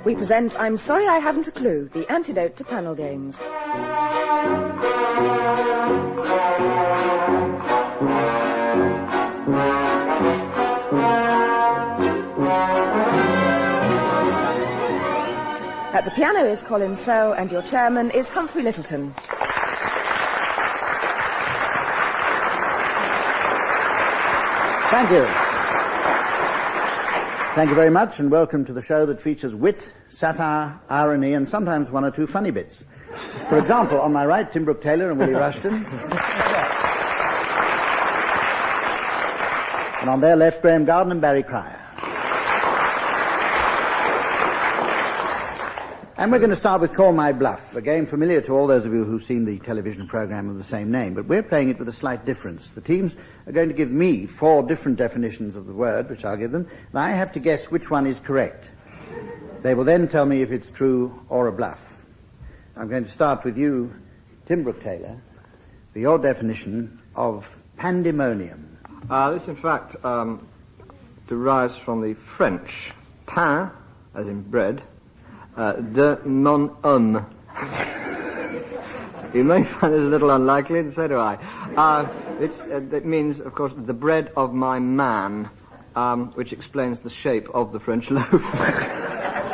We present I'm Sorry I Haven't a Clue, the antidote to panel games. At the piano is Colin and your chairman is Humphrey Lyttelton. Thank you. Thank you very much, and welcome to the show that features wit, satire, irony, and sometimes one or two funny bits. For example, on my right, Tim Brooke-Taylor and Willie Rushton. And on their left, Graeme and Barry Cryer. And we're going to start with Call My Bluff, a game familiar to all those of you who've seen the television program of the same name, but we're playing it with a slight difference. The teams are going to give me 4 different definitions of the word, which I'll give them, and I have to guess which one is correct. They will then tell me if it's true or a bluff. I'm going to start with you, Tim Brooke-Taylor, for your definition of pandemonium. This, in fact, derives from the French pain, as in bread, de mon homme. You may find this a little unlikely, and so do I. It means, of course, the bread of my man, which explains the shape of the French loaf.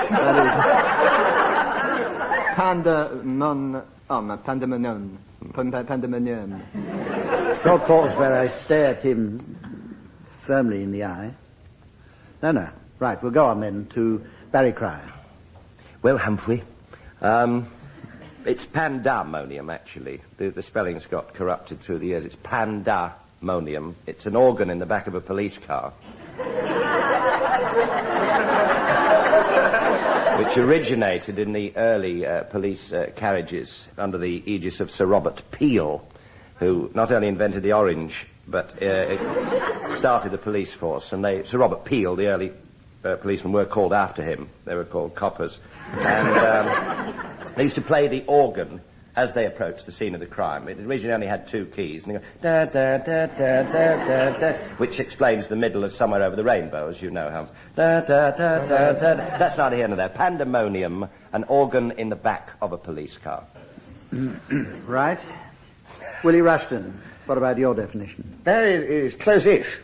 That is pandemonium. Short pause where I stare at him firmly in the eye. No. Right, we'll go on then to Barry Cryer. Well, Humphrey, it's pandemonium, actually. The spelling's got corrupted through the years. It's pandemonium. It's an organ in the back of a police car. Which originated in the early police carriages under the aegis of Sir Robert Peel, who not only invented the orange, but it started the police force. And Sir Robert Peel, the early policemen, were called after him. They were called coppers. And they used to play the organ as they approached the scene of the crime. It originally only had 2 keys, and they go, da, da, da, da, da, da, da, which explains the middle of Somewhere Over the Rainbow, as you know, Hum. Da, da, da, da, da, da. That's neither here nor there. Pandemonium, an organ in the back of a police car. Right. Willie Rushton, what about your definition? That is close-ish.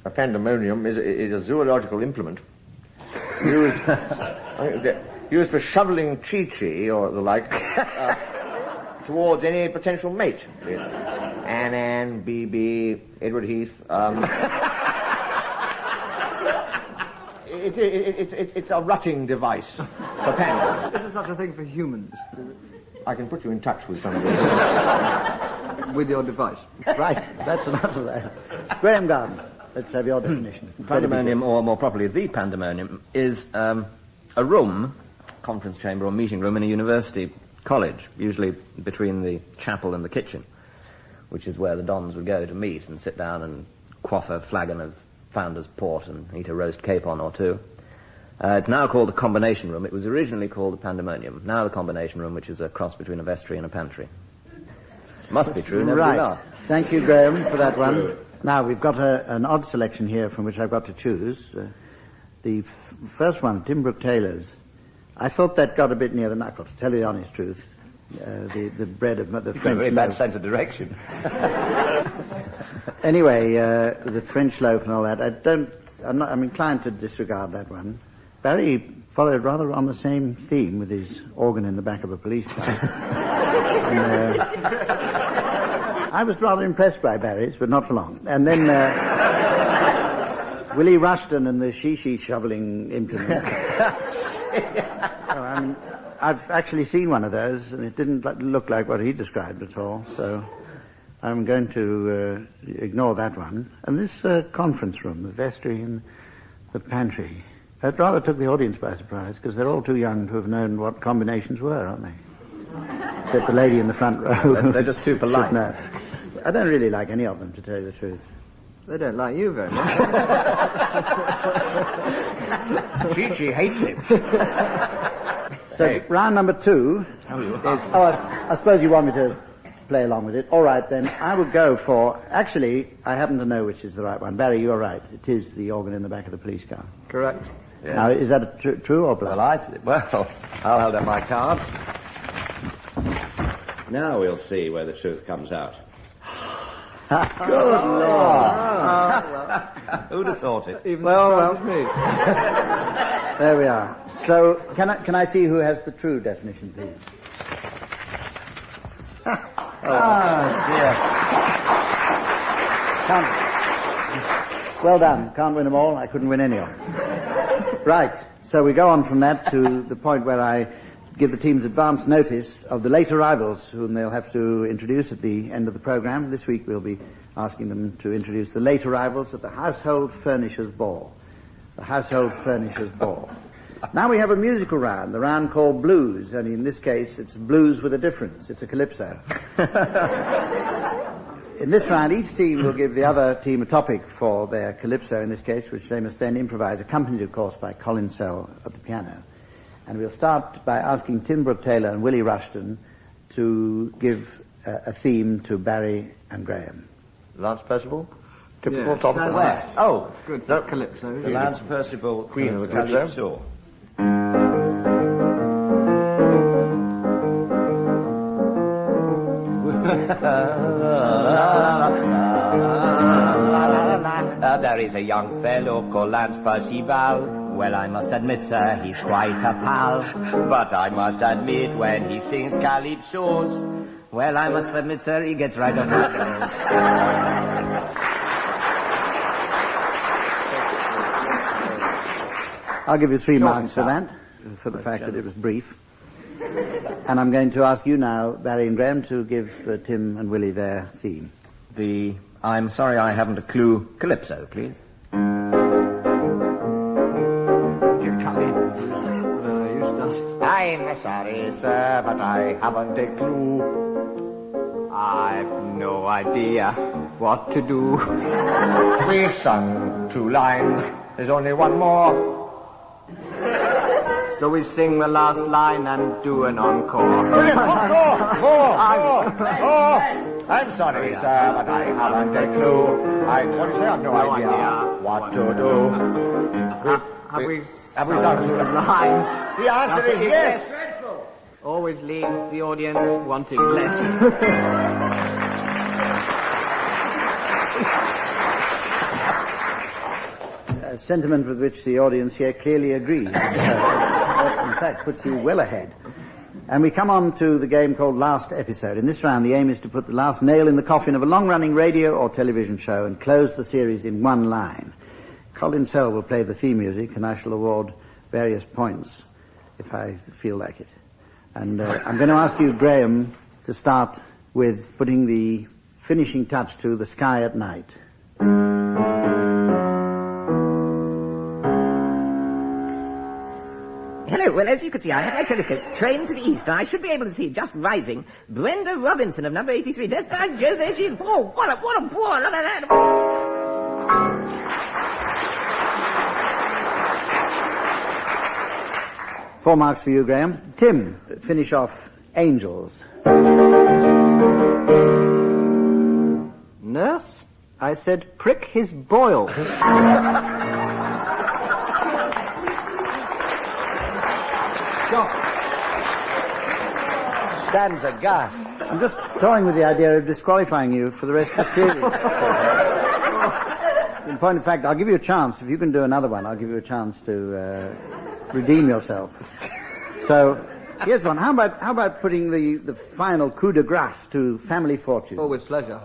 A pandemonium is a zoological implement used for shoveling chi-chi or the like towards any potential mate. Anne, BB, Edward Heath. It's a rutting device for pandas. Is there such a thing for humans? I can put you in touch with somebody. With your device. Right, that's enough of that. Graeme Garden, let's have your definition. Pandemonium, or more properly the pandemonium, is a room, conference chamber or meeting room in a university college, usually between the chapel and the kitchen, which is where the dons would go to meet and sit down and quaff a flagon of Founder's port and eat a roast capon or 2. It's now called the combination room. It was originally called the pandemonium. Now the combination room, which is a cross between a vestry and a pantry. Must be true. Right. Thank you, Graeme, for that one. Now, we've got an odd selection here from which I've got to choose. The first one, Tim Brooke-Taylor's. I thought that got a bit near the knuckle, to tell you the honest truth. The bread of the French very loaf. bad sense of direction. Anyway, the French loaf and all that, I'm inclined to disregard that one. Barry followed rather on the same theme with his organ in the back of a police car. And, I was rather impressed by Barry's, but not for long. And then Willie Rushton and the shishi shoveling implement. I've actually seen one of those, and it didn't look like what he described at all, so I'm going to ignore that one. And this conference room, the vestry and the pantry, that rather took the audience by surprise, because they're all too young to have known what combinations were, aren't they? Except the lady in the front row. They're just too polite. No. I don't really like any of them, to tell you the truth. They don't like you very much. Chi-chi hates him. So round number 2 is... I suppose you want me to play along with it. All right, then. I would go for... Actually, I happen to know which is the right one. Barry, you're right. It is the organ in the back of the police car. Correct. Yes. Now, is that true or bluff? Well, I'll hold up my card. Now we'll see where the truth comes out. Good Lord. Who'd have thought it? Even Well. me. There we are. So, can I see who has the true definition, please? Dear. Well done. Can't win them all. I couldn't win any of them. Right. So we go on from that to the point where I give the teams advance notice of the late arrivals whom they'll have to introduce at the end of the programme. This week we'll be asking them to introduce the late arrivals at the Household Furnishers Ball. The Household Furnishers Ball. Now we have a musical round, the round called Blues, only in this case it's blues with a difference. It's a calypso. In this round, each team will give the other team a topic for their calypso, in this case, which they must then improvise, accompanied, of course, by Colin at the piano. And we'll start by asking Tim Brooke-Taylor and Willie Rushton to give a theme to Barry and Graeme. Lance Percival? Typical Yes, topic. that's Where? nice. Oh, Good for calypso. The Lance Percival Queen of the Calypso. There is a young fellow called Lance Percival. Well, I must admit, sir, he's quite a pal. But I must admit, when he sings calypsos, Well, I must admit, sir, he gets right on my nerves. I'll give you 3 marks for that, for the fact that it was brief. And I'm going to ask you now, Barry and Graeme, to give Tim and Willie their theme. I'm sorry I haven't a clue. Calypso, please. I'm sorry, sir, but I haven't a clue. I've no idea what to do. We've sung 2 lines. There's only one more. So we sing the last line and do an encore. Brilliant! More! I'm sorry, sir, but I haven't a clue. What do you say? I've no idea what to do. Have we sung 2 lines? The answer is yes. Always leave the audience wanting less. A sentiment with which the audience here clearly agrees. In fact, puts you well ahead. And we come on to the game called Last Episode. In this round, the aim is to put the last nail in the coffin of a long-running radio or television show and close the series in one line. Colin will play the theme music, and I shall award various points if I feel like it. And I'm going to ask you, Graeme, to start with putting the finishing touch to The Sky at Night. Hello, well, as you can see, I have my telescope trained to the east, and I should be able to see, just rising, Brenda Robinson of number 83. There's by Joe, there she is. Oh, what a bore, look at that. 4 marks for you, Graeme. Tim, finish off Angels. Nurse, I said prick his boils. stands aghast. I'm just toying with the idea of disqualifying you for the rest of the series. In point of fact, I'll give you a chance. If you can do another one, I'll give you a chance to redeem yourself. So, here's one. How about putting the final coup de grace to Family Fortune? Oh, with pleasure.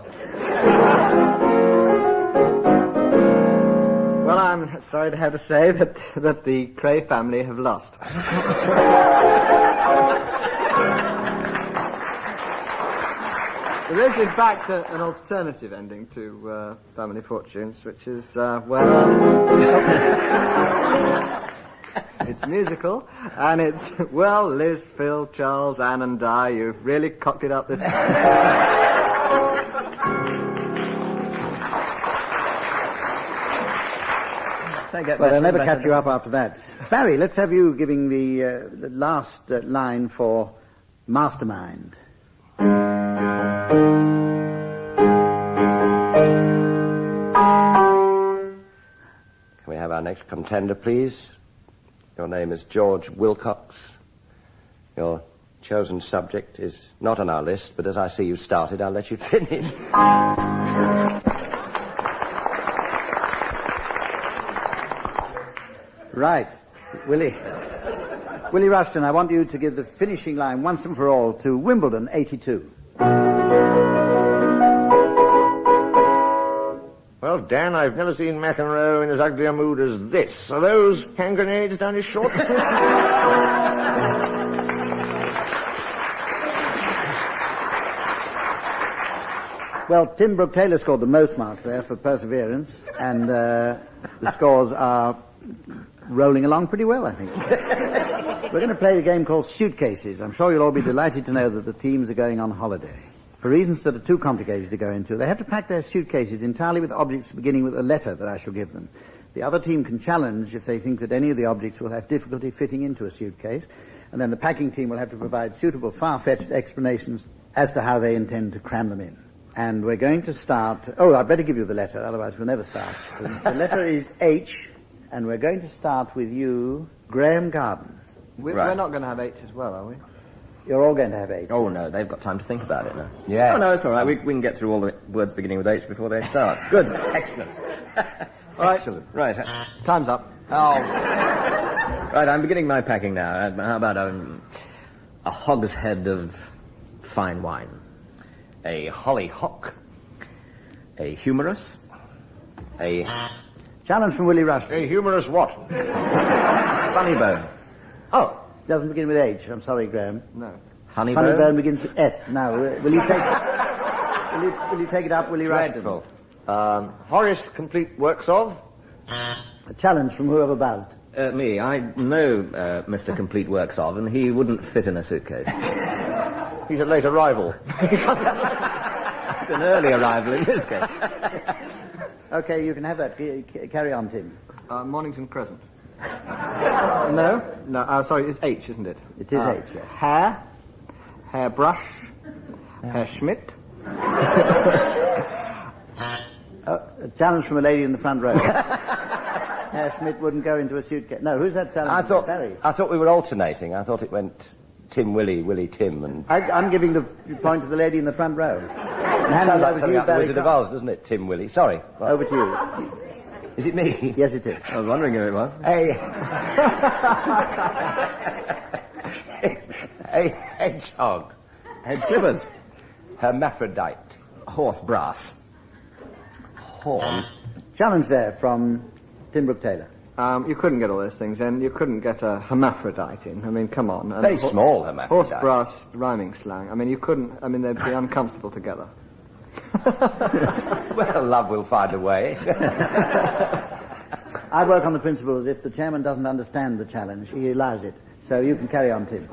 Well, I'm sorry to have to say that the Cray family have lost. There is, in fact, an alternative ending to Family Fortunes, which is, it's musical, and it's, well, Liz, Phil, Charles, Anne and Di, you've really cocked it up this time. Well, they'll never catch you up after that. Barry, let's have you giving the last line for Mastermind. Can we have our next contender, please? Your name is George Wilcox. Your chosen subject is not on our list, but as I see you started, I'll let you finish. Right. Willie Rushton, I want you to give the finishing line once and for all to Wimbledon 82. Well, Dan, I've never seen McEnroe in as ugly a mood as this. Are those hand grenades down his shorts? Well, Tim Brooke-Taylor scored the most marks there for perseverance, and the scores are rolling along pretty well, I think. We're going to play the game called Suitcases. I'm sure you'll all be delighted to know that the teams are going on holiday. For reasons that are too complicated to go into, they have to pack their suitcases entirely with objects beginning with a letter that I shall give them. The other team can challenge if they think that any of the objects will have difficulty fitting into a suitcase, and then the packing team will have to provide suitable, far-fetched explanations as to how they intend to cram them in. And we're going to start... Oh, I'd better give you the letter, otherwise we'll never start. The letter is H, and we're going to start with you, Graeme Garden. We're not going to have H as well, are we? You're all going to have H. Oh, no, they've got time to think about it now. Yes. Oh, no, it's all right. We can get through all the words beginning with H before they start. Good. Excellent. All right. Excellent. Right. Time's up. Oh. Right, I'm beginning my packing now. How about a hogshead of fine wine? A hollyhock. A humerus? A... Challenge from Willie Rushton. A humorous what? Funny bone. Oh, doesn't begin with H. I'm sorry, Graeme. No. Honey Funny bone? bone begins with F. Now, will you take... will you take it up, Willie Rushton? Dreadful. Horace complete works of? A challenge from whoever buzzed. Me. I know Mr. Complete Works of, and he wouldn't fit in a suitcase. He's a late arrival. It's an early arrival in this case. Okay, you can have that. Carry on, Tim. Mornington Crescent. No, sorry, it's H, isn't it? It is H, yes. Hairbrush, Herr Schmidt. A challenge from a lady in the front row. Herr Schmidt wouldn't go into a suitcase. No, who's that challenge? Barry. I thought we were alternating. I thought it went Tim, Willie, Willie, Tim, and... I'm giving the point to the lady in the front row. Sounds like something out of the Wizard of Oz, doesn't it? Tim, Willie. Sorry. Well, over to you. is it me? Yes, it is. I was wondering if it was. A hedgehog. Hedge clippers. Hermaphrodite. Horse brass. Horn. Challenge there from Tim Brooke-Taylor. You couldn't get all those things in. You couldn't get a hermaphrodite in. I mean, come on. And Very small hermaphrodite. Horse brass rhyming slang. I mean, you couldn't... I mean, they'd be uncomfortable together. Well, love will find a way. I work on the principle that if the chairman doesn't understand the challenge, he allows it. So you can carry on, Tim.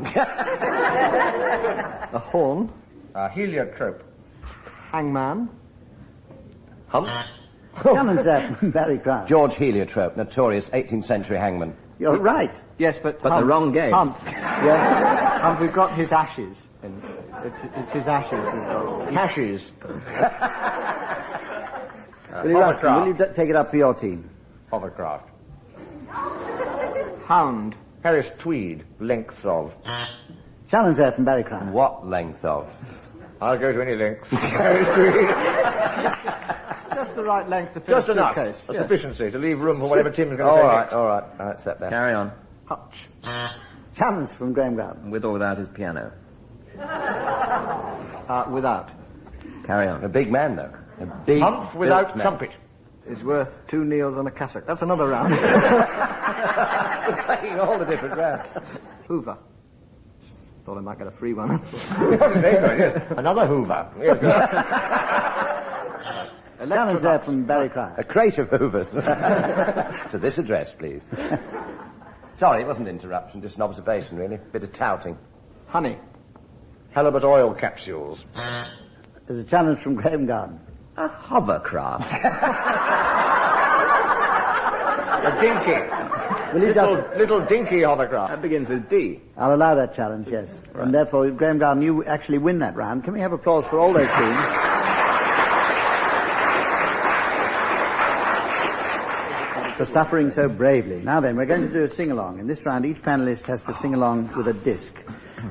A horn. Heliotrope. Hangman. Hump. Challenge there from Barry Crouch. George Heliotrope, notorious 18th century hangman. You're right. Yes, but the wrong game. Hump. Yeah. Hump, we've got his ashes. And it's his ashes. Hashes. Willie Rushton, will you take it up for your team? Hovercraft. Hound. Harris Tweed. Lengths of. Challenge there from Barry Crouch. What length of? I'll go to any lengths. Harris Tweed. Just the right length to fit Just a enough. suitcase. A Yeah. sufficiency to leave room for whatever Tim's going to say next. All right. I'll accept that. Carry on. Hutch. Challenge from Graeme Garden. With or without his piano. Without. Carry on. A big man, though. A big Humph without built man. trumpet. Is worth 2 kneels and a cassock. That's another round. We're playing all the different rounds. Hoover. Thought I might get a free one. Very good, yes. Another Hoover. Yes, Challenge there from Barry Crouch. A crate of hoovers. To this address, please. Sorry, it wasn't an interruption, just an observation, really. Bit of touting. Honey. Halibut oil capsules. There's a challenge from Graeme Garden. A hovercraft. A dinky. Little dinky hovercraft. That begins with D. I'll allow that challenge, yes. Right. And therefore, Graeme Garden, you actually win that round. Can we have applause for all those teams? for suffering so bravely. Now then, we're going to do a sing-along. In this round, each panellist has to sing along with a disc.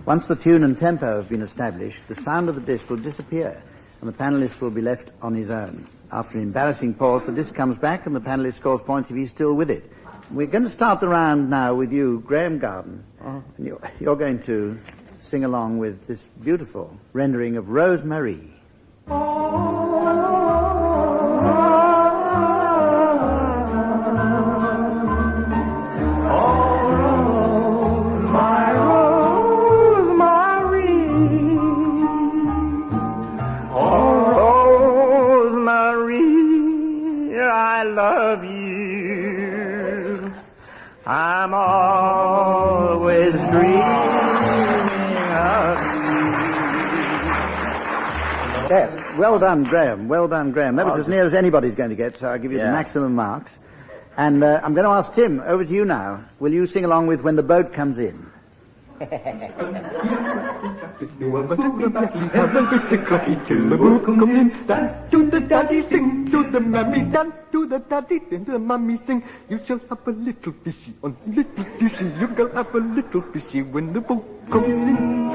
Once the tune and tempo have been established, the sound of the disc will disappear, and the panellist will be left on his own. After an embarrassing pause, the disc comes back, and the panellist scores points if he's still with it. We're going to start the round now with you, Graeme Garden. And you're going to sing along with this beautiful rendering of Rosemary. Love you. I'm always dreaming of you. Yes, well done, Graeme. Well done, Graeme. That was as near as anybody's going to get, so I'll give you the maximum marks. And I'm going to ask Tim, over to you now. Will you sing along with When the Boat Comes In? Dance to the daddy, sing to the mammy, dance to the daddy, then the mammy sing. You shall have a little fishy on little fishy. You shall have a little fishy when the boat comes in.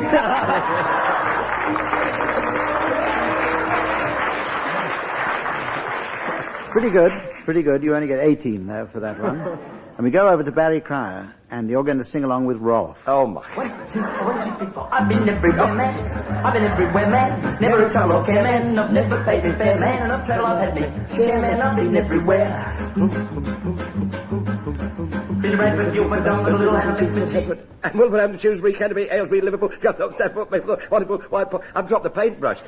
Pretty good, pretty good. You only get 18 there for that one. And we go over to Barry Cryer, and you're going to sing along with Rolf. Oh, my. 1, 2, 3, 4. I've been everywhere, man. I've been everywhere, man. Never a trouble care, man. I've never paid a fair, man. And I've traveled, I've had me share, man. I've been everywhere. Been around with you, but down with a little hand. And Wolverhampton, Shrewsbury, Canterbury, Aylesbury, Liverpool, Scunthorpe, Stanford, Mayfield, Hartlepool, Whiteport. I've dropped the paintbrush.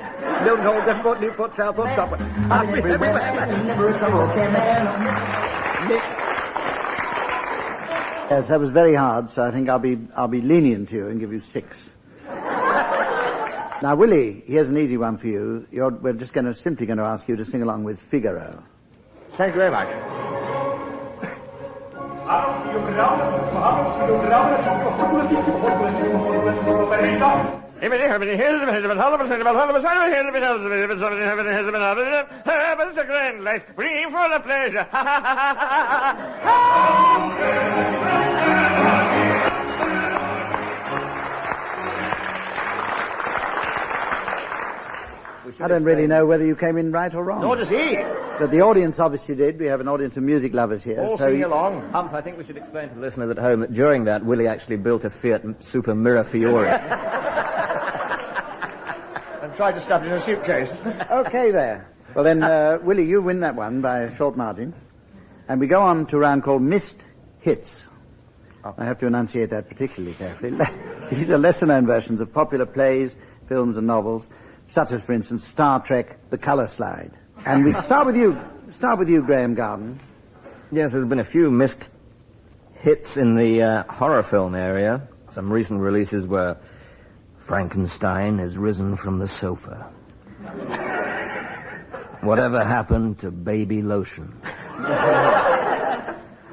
Milton Hall, Devonport, Newport, Southport, Stockport. I've been everywhere, man. Never a trouble care, man. Yes, that was very hard, so I think I'll be lenient to you and give you 6. Now, Willie, here's an easy one for you. We're just simply going to ask you to sing along with Figaro. Thank you very much. It's a grand life, free for the pleasure. I don't really know whether you came in right or wrong. Nor does he. But the audience obviously did. We have an audience of music lovers here. All singing along. Hump, I think we should explain to the listeners at home that during that, Willie actually built a Fiat Super Mirafiore. And tried to stuff it in a suitcase. Okay, there. Well then, Willie, you win that one by a short margin. And we go on to a round called Missed Hits. I have to enunciate that particularly carefully. These are lesser-known versions of popular plays, films and novels, such as, for instance, Star Trek, The Colour Slide. And we start with you, Graeme Garden. Yes, there's been a few missed hits in the horror film area. Some recent releases were Frankenstein has risen from the sofa. Whatever happened to baby lotion?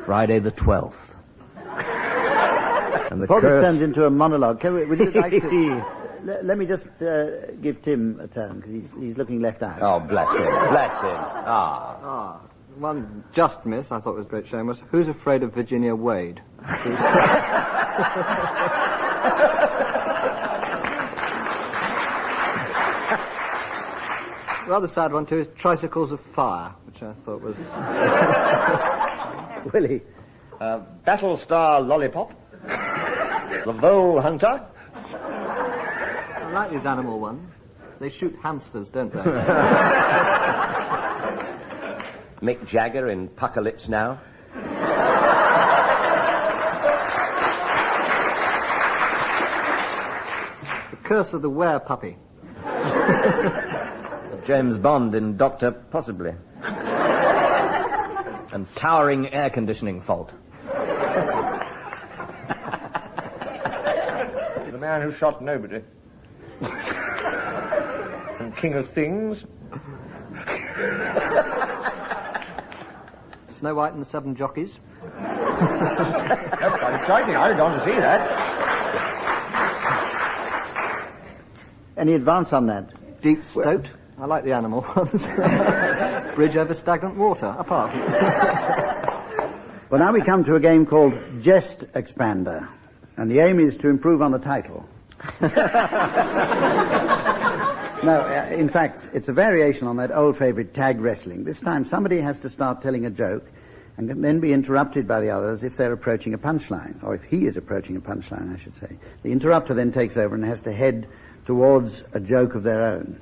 Friday the 12th. And the Before this curse... turns into a monologue, would you like to... Let me just give Tim a turn, because he's looking left out. Oh, bless him, bless him. Ah. One just miss, I thought was a great shame, was Who's Afraid of Virginia Wade? Rather sad one, too, is Tricycles of Fire, which I thought was... Willie. Battlestar Lollipop. The Vole Hunter. I like these animal ones. They shoot hamsters, don't they? Mick Jagger in Puckalipse Now. The Curse of the Were-Puppy. James Bond in Doctor Possibly. And towering air conditioning fault. The Man Who Shot Nobody. And King of Things. Snow White and the Seven Jockeys. That's quite exciting. I'd gone to see that. Any advance on that? Deep Stoat. I like the animal ones. Bridge over stagnant water. Apart. Well, now we come to a game called Jest Expander, and the aim is to improve on the title. No, in fact, it's a variation on that old favourite tag wrestling. This time somebody has to start telling a joke and can then be interrupted by the others if they're approaching a punchline, or if he is approaching a punchline, I should say. The interrupter then takes over and has to head towards a joke of their own.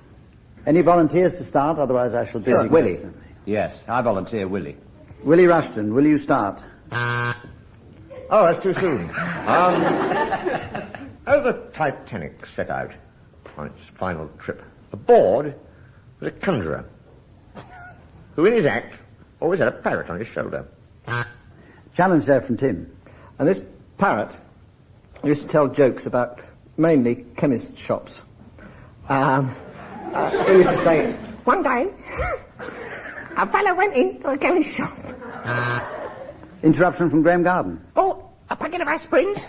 Any volunteers to start? Otherwise I shall Yes, do Willie. Yes, I volunteer Willie. Willie Rushton, will you start? Oh, that's too soon. As the Titanic set out on its final trip, aboard was a conjurer who, in his act, always had a parrot on his shoulder. Challenge there from Tim. And this parrot used to tell jokes about mainly chemist shops. He used to say, One day, a fellow went into a chemist shop. Interruption from Graeme Garden. Oh, a packet of aspirins.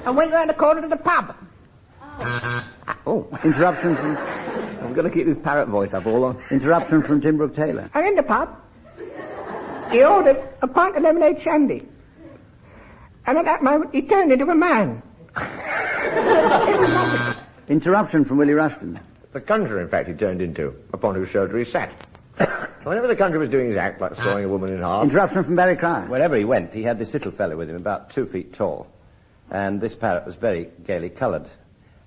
And went round the corner to the pub. Interruption from... I'm going to keep this parrot voice up all on. Interruption from Tim Brooke-Taylor. And in the pub, he ordered a pint of lemonade shandy. And at that moment, he turned into a man. It was lovely. Interruption from Willie Rushton. The conjurer, in fact, he turned into, upon whose shoulder he sat. Whenever the conjurer was doing his act, like sawing a woman in half... Interruption from Barry Cryer. Wherever he went, he had this little fellow with him, about 2 feet tall. And this parrot was very gaily coloured.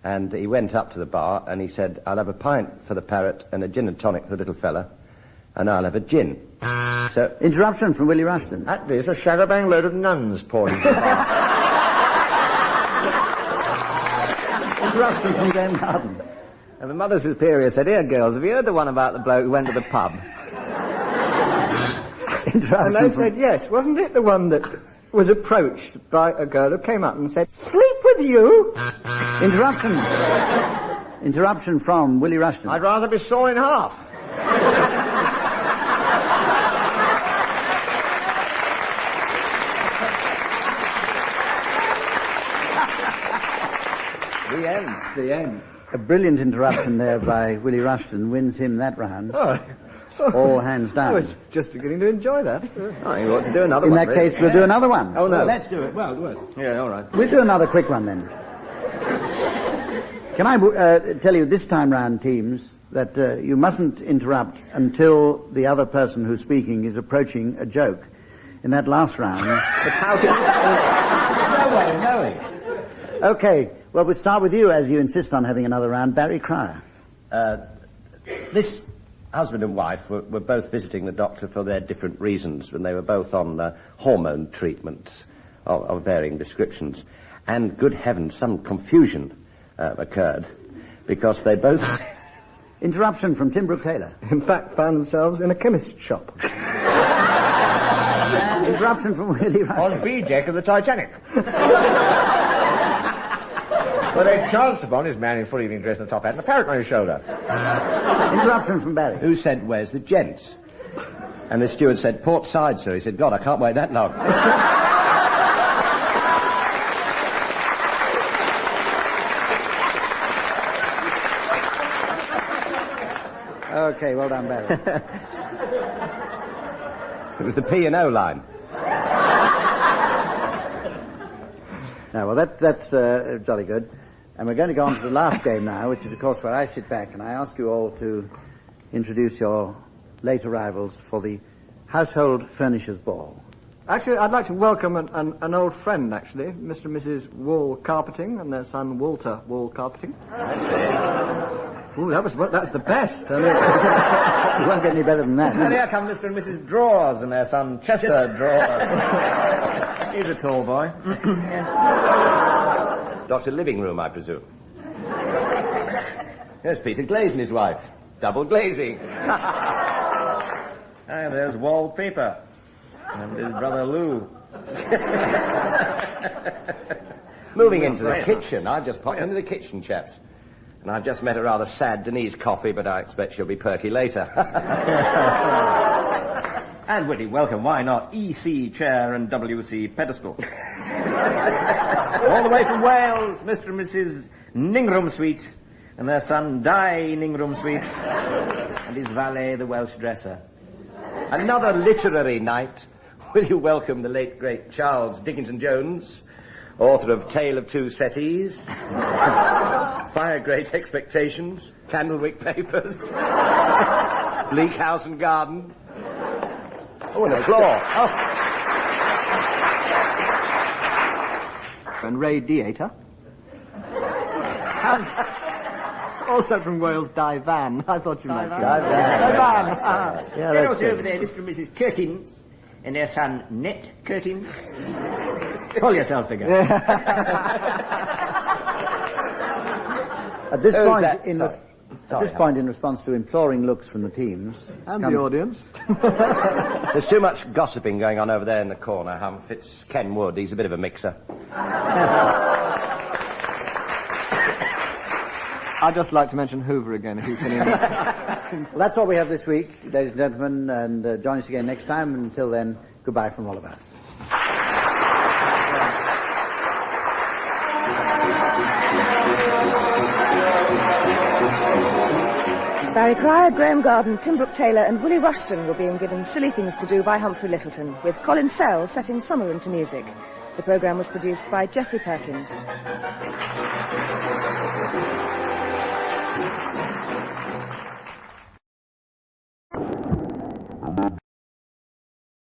And he went up to the bar and he said, I'll have a pint for the parrot and a gin and tonic for the little fella, and I'll have a gin. So... Interruption from Willie Rushton. At this, a shadowbang load of nuns poured into the bar. Interruption from Graeme Garden. And the Mother Superior said, here, girls, have you heard the one about the bloke who went to the pub? And they said, yes. Wasn't it the one that was approached by a girl who came up and said, sleep with you? Interruption. Interruption from Willie Rushton. I'd rather be sawn in half. The end. The end. A brilliant interruption there by Willie Rushton wins him that round. Oh. All hands I down. was just beginning to enjoy that. Oh, you ought to do another In one. that case, we'll do another one. Oh, no. Let's do it. Well, good. Yeah, all right. We'll do another quick one then. Can I tell you this time round, teams, that you mustn't interrupt until the other person who's speaking is approaching a joke. In that last round... But how can... No way of knowing. Okay, well, we'll start with you as you insist on having another round. Barry Cryer. This husband and wife were both visiting the doctor for their different reasons, and they were both on hormone treatment of varying descriptions. And, good heavens, some confusion occurred, because they both... Interruption from Tim Brooke-Taylor. In fact, found themselves in a chemist's shop. Interruption from Willie Rushton. On B deck of the Titanic. Well, they chanced upon this man in full evening dress and a top hat and a parrot on his shoulder. Interruption from Barry. Who said, where's the gents? And the steward said, port side, sir. He said, God, I can't wait that long. Okay, well done, Barry. It was the P&O line. Now, well, that's jolly good. And we're going to go on to the last game now, which is, of course, where I sit back and I ask you all to introduce your late arrivals for the Household Furnishers Ball. Actually, I'd like to welcome an old friend, actually, Mr. and Mrs. Wall Carpeting and their son Walter Wall Carpeting. Ooh, that's the best. You won't get any better than that. And here come Mr. and Mrs. Drawers and their son Chester Drawers. He's a tall boy. Dr. Living Room, I presume. There's Peter Glaze and his wife. Double glazing. And there's Wallpaper. And his brother Lou. Moving into the kitchen. I've just popped into the kitchen, chaps. And I've just met a rather sad Denise Coffey, but I expect she'll be perky later. And Willie, welcome. Why not? EC chair and WC pedestal. All the way from Wales, Mr. and Mrs. Ningram Sweet, and their son Di Ningram Sweet, and his valet, the Welsh dresser. Another literary night will you welcome the late, great Charles Dickinson Jones, author of Tale of Two Settees, Fire Great Expectations, Candlewick Papers, Bleak House and Garden. Oh, and applause. And Ray Theatre. Also from Wales, Divan. I thought you might. Divan. Yeah, Then that's also good. over there, Mr. and Mrs. Curtins, and their son, Net Curtins. Pull yourself together. At this Who's point, that? in Sorry. at this point, in response to imploring looks from the teams, And the audience. There's too much gossiping going on over there in the corner, Humph. It's Ken Wood. He's a bit of a mixer. I'd just like to mention Hoover again, if you can hear me. Well, that's all we have this week, ladies and gentlemen, and join us again next time. Until then, goodbye from all of us. Barry Cryer, Graeme Garden, Tim Brooke-Taylor and Willie Rushton were being given Silly Things to Do by Humphrey Lyttelton, with Colin setting summer into music. The programme was produced by Geoffrey Perkins.